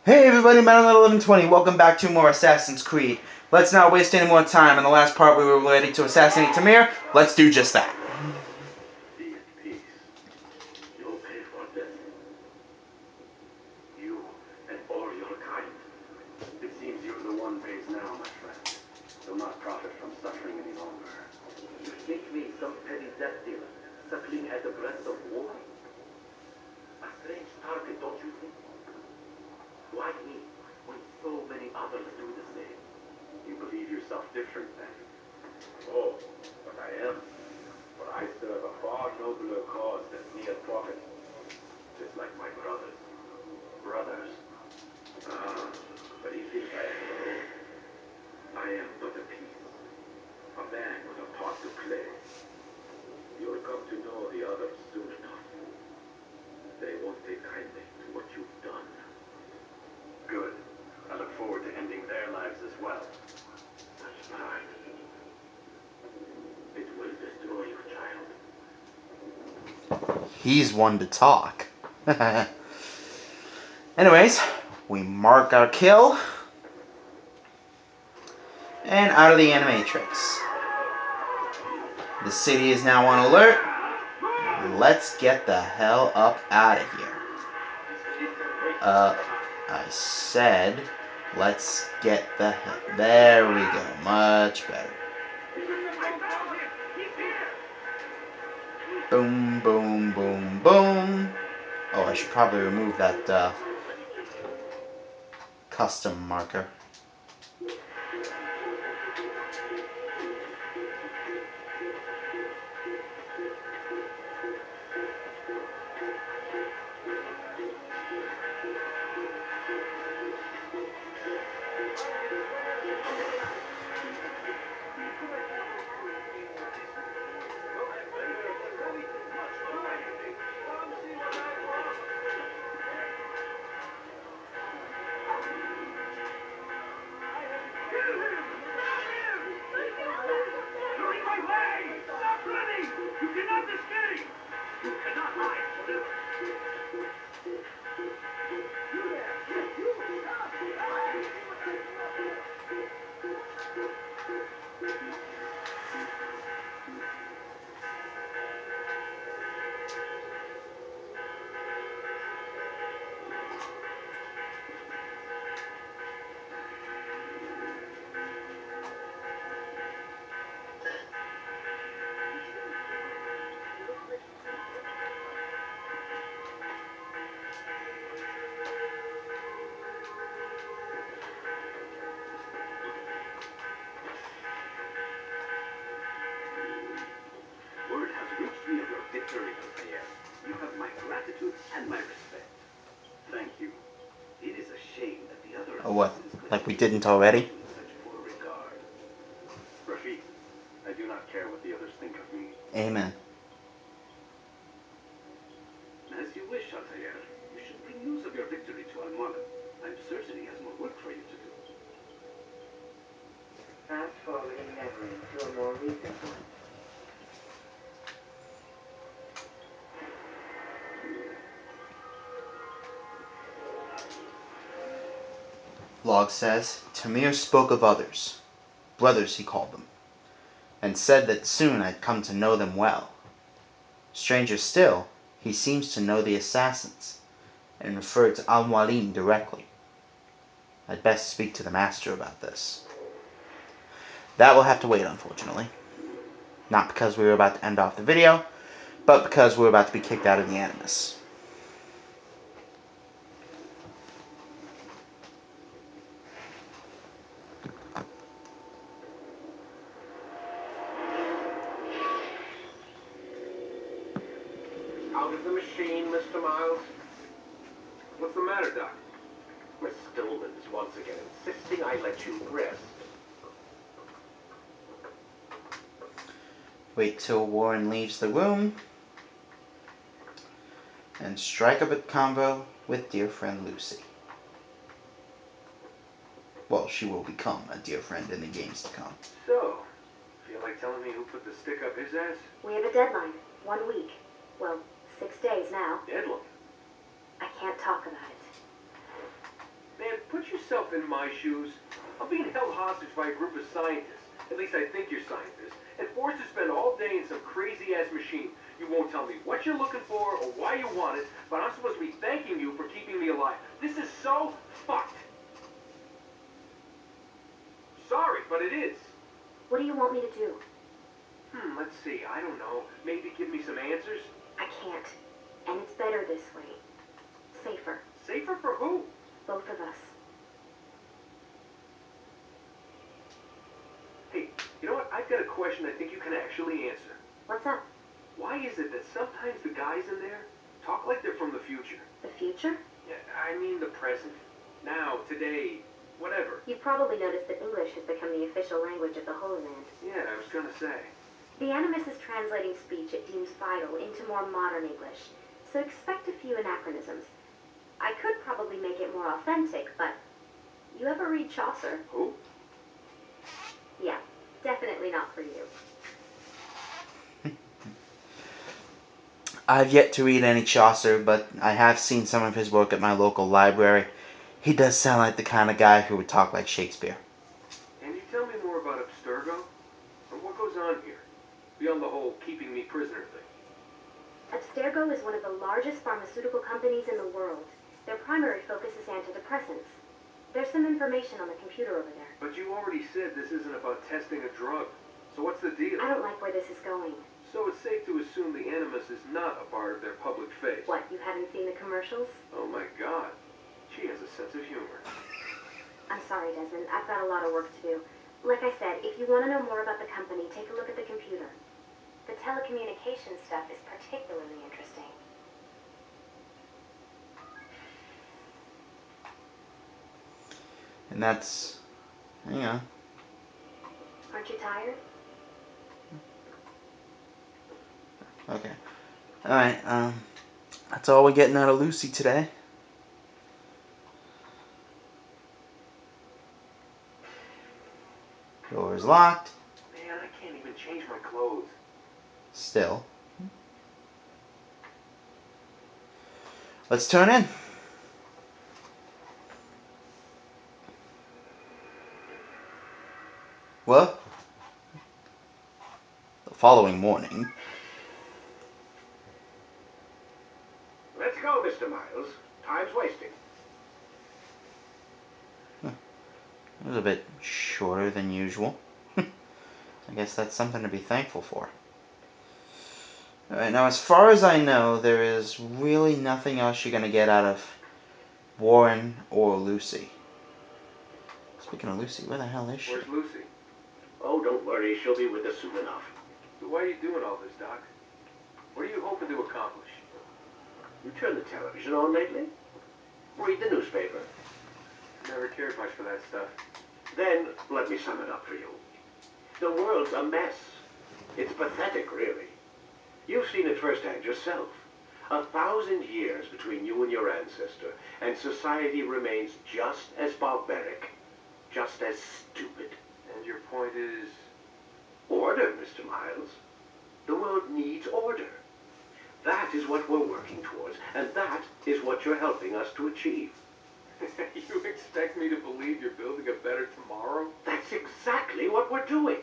Hey everybody, Man1120, welcome back to more Assassin's Creed. Let's not waste any more time. In the last part we were ready to assassinate Tamir. Let's do just that. Be at peace. You'll pay for this. You and all your kind. It seems you're the one pays now, my friend. You'll not profit from suffering any longer. You think me some petty death dealer, suckling at the breath of war? A strange target, don't you think? Why me, when so many others do the same? You believe yourself different, then? Oh, but I am. For I serve a far nobler cause than mere profit. Just like my brothers. Brothers? Ah, but he thinks I am alone. I am but a piece. A man with a part to play. You'll come to know the others soon enough. They won't take kindly to what you've done. Good. I look forward to ending their lives as well. Such pride. It will destroy you, child. He's one to talk. Anyways, we mark our kill. And out of the animatrix. The city is now on alert. Let's get the hell up out of here. I said, let's get the hell... There we go. Much better. Boom, boom, boom, boom. Oh, I should probably remove that custom marker. Word has reached me of your victory, Fxck. You have my gratitude and my respect. Thank you. It is a shame that the other Oh, what? assassins could Like we treat didn't you already? in such poor regard. Fxck, I do not care what the others think of me. Amen. As you wish, Altair. You should bring news of your victory to Al-Mualim. I'm certain he has more work for you to do. Fast forward in memory to a more recent one. Log says, Tamir spoke of others, brothers he called them, and said that soon I'd come to know them well. Stranger still, he seems to know the assassins, and referred to Al-Mualim directly. I'd best speak to the master about this. That will have to wait, unfortunately. Not because we were about to end off the video, but because we're about to be kicked out of the Animus. Out of the machine, Mr. Miles. What's the matter, Doc? Miss Stillman's once again insisting I let you rest. Wait till Warren leaves the room, and strike up a combo with dear friend Lucy. Well, she will become a dear friend in the games to come. So, feel like telling me who put the stick up his ass? We have a deadline. 1 week. Well, 6 days now. Deadline? I can't talk about it. in my shoes? I'm being held hostage by a group of scientists. At least I think you're scientists. And forced to spend all day in some crazy-ass machine. You won't tell me what you're looking for or why you want it, but I'm supposed to be thanking you for keeping me alive. This is so fucked. Sorry, but it is. What do you want me to do? Let's see. I don't know. Maybe give me some answers? I can't. And it's better this way. Safer. Safer for who? Both of us. Hey, you know what? I've got a question I think you can actually answer. What's up? Why is it that sometimes the guys in there talk like they're from the future? The future? Yeah, I mean the present. Now, today, whatever. You've probably noticed that English has become the official language of the Holy Land. Yeah, I was gonna say. The Animus is translating speech it deems vital into more modern English, so expect a few anachronisms. I could probably make it more authentic, but you ever read Chaucer? Who? Yeah, definitely not for you. I've yet to read any Chaucer, but I have seen some of his work at my local library. He does sound like the kind of guy who would talk like Shakespeare. Can you tell me more about Abstergo? And what goes on here? Beyond the whole keeping me prisoner thing. Abstergo is one of the largest pharmaceutical companies in the world. Their primary focus is antidepressants. There's some information on the computer over there. But you already said this isn't about testing a drug. So what's the deal? I don't like where this is going. So it's safe to assume the Animus is not a part of their public face. What, you haven't seen the commercials? Oh my god. She has a sense of humor. I'm sorry, Desmond. I've got a lot of work to do. Like I said, if you want to know more about the company, take a look at the computer. The telecommunications stuff is particularly interesting. And that's, you know. Aren't you tired? Okay. Alright, that's all we're getting out of Lucy today. Door is locked. Man, I can't even change my clothes. Still. Let's turn in. Well, the following morning. Let's go, Mr. Miles. Time's wasting. It was a bit shorter than usual. I guess that's something to be thankful for. Alright, now as far as I know, there is really nothing else you're going to get out of Warren or Lucy. Speaking of Lucy, where the hell is she? Where's Lucy? Oh, don't worry. She'll be with us soon enough. So why are you doing all this, Doc? What are you hoping to accomplish? You turn the television on lately? Read the newspaper. Never cared much for that stuff. Then, let me sum it up for you. The world's a mess. It's pathetic, really. You've seen it firsthand yourself. 1,000 years between you and your ancestor, and society remains just as barbaric, just as stupid. And your point is... Order, Mr. Miles. The world needs order. That is what we're working towards, and that is what you're helping us to achieve. You expect me to believe you're building a better tomorrow? That's exactly what we're doing.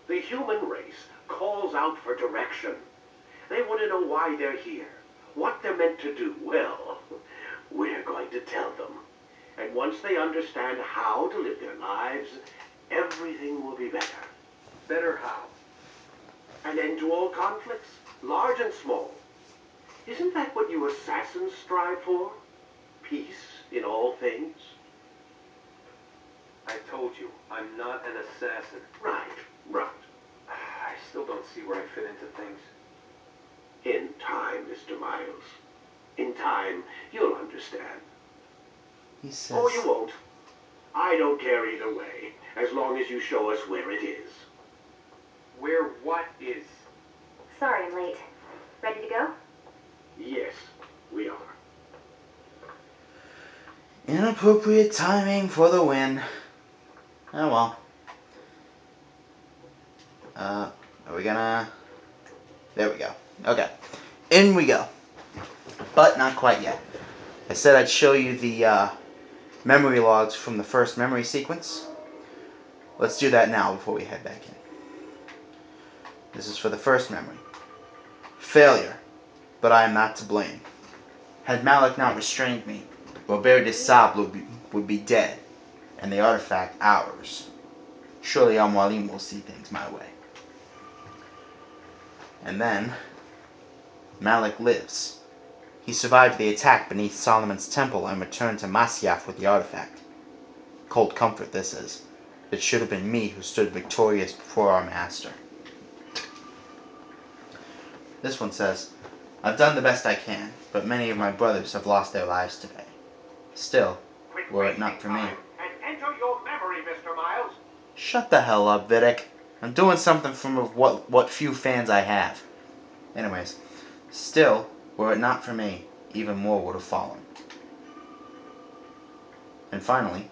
The human race calls out for direction. They want to know why they're here, what they're meant to do. Well, we're going to tell them. And once they understand how to live their lives, everything will be better. Better how? An end to all conflicts, large and small. Isn't that what you assassins strive for? Peace in all things? I told you, I'm not an assassin. Right, right. I still don't see where I fit into things. In time, Mr. Miles. In time, you'll understand. He says... Or you won't. I don't care either way, as long as you show us where it is. Where what is? Sorry I'm late. Ready to go? Yes, we are. Inappropriate timing for the win. Oh well. Are we gonna... There we go. Okay. In we go. But not quite yet. I said I'd show you the memory logs from the first memory sequence. Let's do that now before we head back in. This is for the first memory. Failure, but I am not to blame. Had Malik not restrained me, Robert de Sable would be dead, and the artifact ours. Surely Al-Mualim will see things my way. And then, Malik lives. He survived the attack beneath Solomon's temple and returned to Masyaf with the artifact. Cold comfort this is. It should have been me who stood victorious before our master. This one says, I've done the best I can, but many of my brothers have lost their lives today. Still, were it not for me. And enter your memory, Mr. Miles. Shut the hell up, Vidic. I'm doing something from what few fans I have. Anyways, still, were it not for me, even more would have fallen. And finally,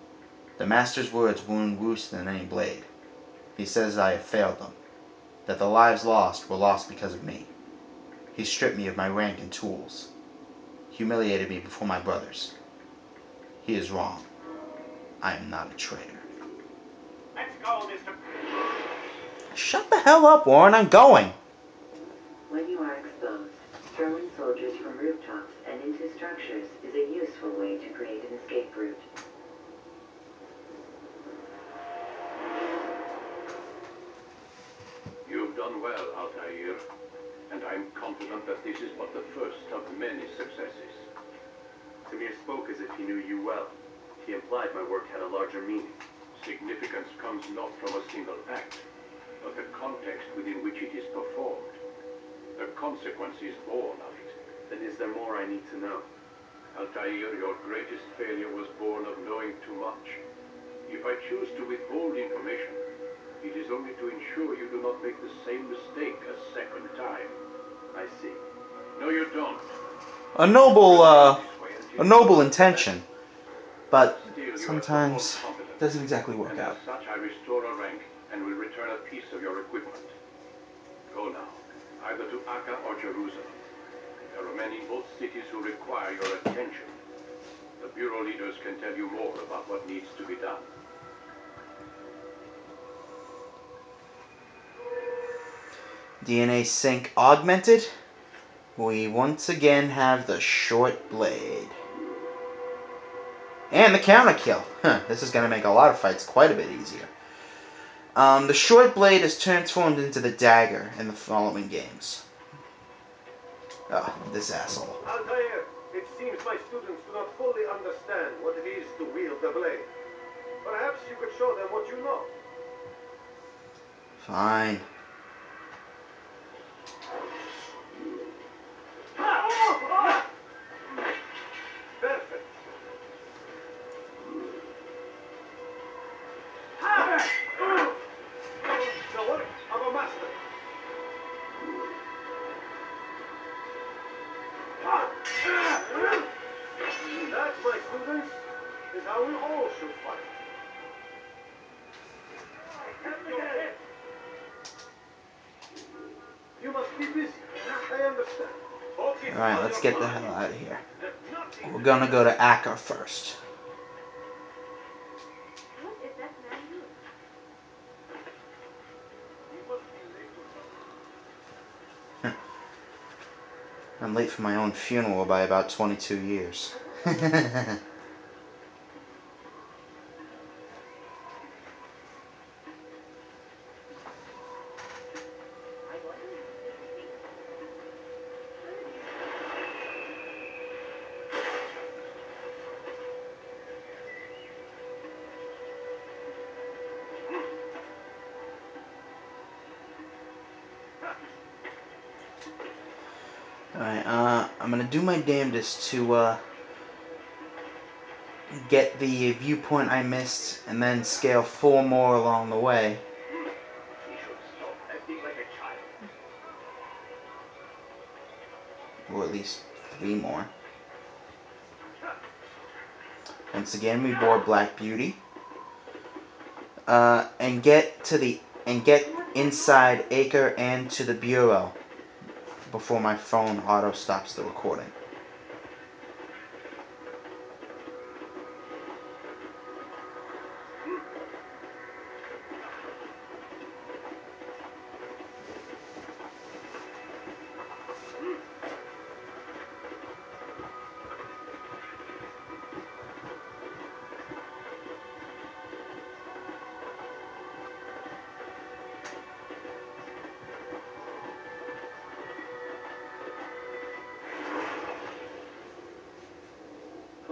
the Master's words wound worse than any blade. He says I have failed them, that the lives lost were lost because of me. He stripped me of my rank and tools, humiliated me before my brothers. He is wrong. I am not a traitor. Let's go, Mr. Shut the hell up, Warren. I'm going. When you are exposed, throwing soldiers from rooftops and into structures is a useful way to create an escape route. You've done well, Altair, and I'm confident that this is but the first of many successes. Tamir spoke as if he knew you well. He implied my work had a larger meaning. Significance comes not from a single act, but the context within which it is performed. The consequence is born of it. Then is there more I need to know? Altair, your greatest failure was born of knowing too much. If I choose to withhold information, it is only to ensure you do not make the same mistake a second time. I see. No, you don't. A noble intention, but sometimes it doesn't exactly work And out. as such, I restore a rank and will return a piece of your equipment. Go now, either to Akka or Jerusalem. There are men in both cities who require your attention. The Bureau leaders can tell you more about what needs to be done. DNA sync augmented. We once again have the short blade. And the counter kill. This is going to make a lot of fights quite a bit easier. The short blade is transformed into the dagger in the following games. Oh, this asshole. Altair, it seems my students do not fully understand what it is to wield the blade. Perhaps you could show them what you know. Fine. Perfect. The work of a master. That, my students, is how we all should fight. You must be busy. I understand. Alright, let's get the hell out of here. We're gonna go to Akka first. What is that man doing? I'm late for my own funeral by about 22 years. Alright, I'm gonna do my damnedest to, get the viewpoint I missed, and then scale 4 more along the way. He should stop acting like a child. Or at least 3 more. Once again, we board Black Beauty. And get inside Acre and to the Bureau before my phone auto stops the recording.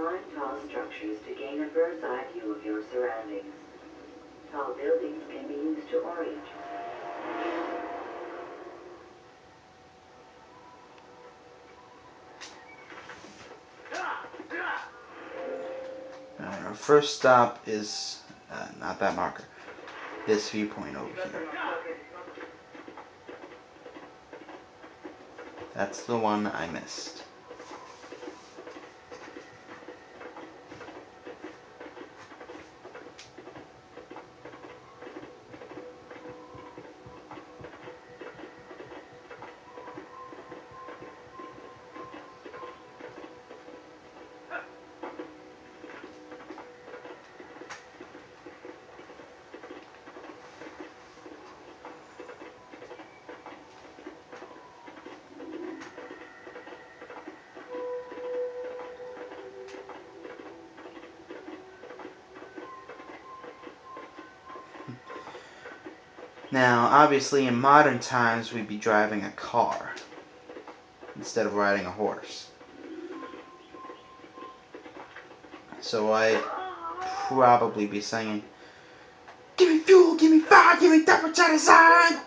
Climb tall structures to gain a bird's eye view of your surroundings. Tall buildings can be used to orient you. Alright, our first stop is not that marker. This viewpoint over here. That's the one I missed. Now, obviously, in modern times, we'd be driving a car instead of riding a horse. So I'd probably be singing, "Give me fuel, give me fire, give me temperature design."